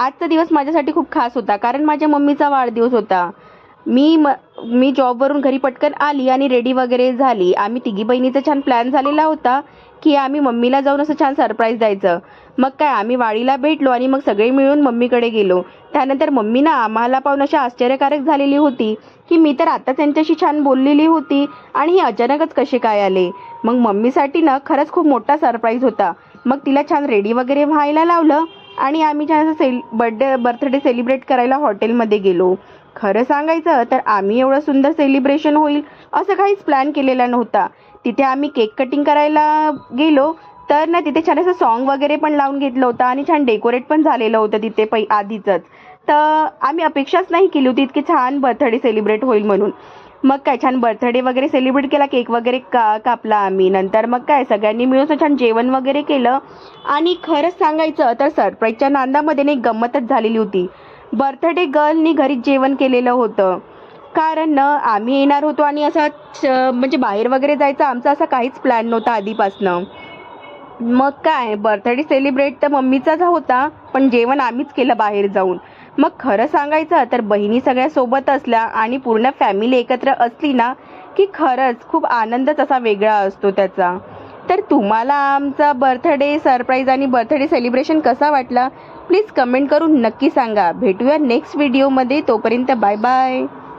आजचा दिवस माझ्यासाठी खूप खास होता, कारण माझ्या मम्मीचा वाढदिवस होता. मी जॉबवरून घरी पटकन आली आणि रेडी वगैरे झाली. आम्ही तिघी बहिणीचा छान प्लॅन झालेला होता की आम्ही मम्मीला जाऊन असं छान सरप्राईज द्यायचं. मग काय, आम्ही वाडीला भेटलो आणि मग सगळे मिळून मम्मीकडे गेलो. त्यानंतर मम्मी ना आम्हाला पाहून अशी आश्चर्यकारक झालेली होती की मी तर आताच त्यांच्याशी छान बोललेली होती आणि हे अचानकच कसे काय आले. मग मम्मीसाठी ना खरंच खूप मोठा सरप्राईज होता. मग तिला छान रेडी वगैरे व्हायला लावलं आणि आम्ही छान असं बर्थडे सेलिब्रेट करायला हॉटेलमध्ये गेलो. खरं सांगायचं तर आम्ही एवढं सुंदर सेलिब्रेशन होईल असं काहीच प्लॅन केलेला नव्हता. तिथे आम्ही केक कटिंग करायला गेलो तर ना तिथे छान असं सॉन्ग वगैरे पण लावून घेतलं होतं आणि छान डेकोरेट पण झालेलं होतं तिथे आधीचंच. तर आम्ही अपेक्षाच नाही केली होती इतकी छान बर्थडे सेलिब्रेट होईल म्हणून. मग काय, छान बर्थडे वगैरे सेलिब्रेट केला, केक वगैरे कापला आम्ही. नंतर मग काय, सगळ्यांनी मिळून असं छान जेवण वगैरे केलं. आणि खरंच सांगायचं तर सरप्राईजच्या नांदामध्ये ना एक गंमतच झालेली होती. बर्थडे गर्लनी घरीच जेवण केलेलं होतं, कारण ना आम्ही येणार होतो आणि असं म्हणजे बाहेर वगैरे जायचं आमचा असा काहीच प्लॅन नव्हता आधीपासनं. मग काय, बर्थडे सेलिब्रेट तर मम्मीचाच होता, पण जेवण आम्हीच केलं बाहेर जाऊन. मग खरं सांगायचं तर बहिणी सगळ्या सोबत असल्या आणि पूर्ण फॅमिली एकत्र असली ना की खरंच खूप आनंदच असा वेगळा असतो त्याचा. तर तुम्हाला आमचा बर्थडे सरप्राईज आणि बर्थडे सेलिब्रेशन कसा वाटला प्लीज कमेंट करून नक्की सांगा. भेटूया नेक्स्ट व्हिडिओमध्ये. तोपर्यंत बाय बाय.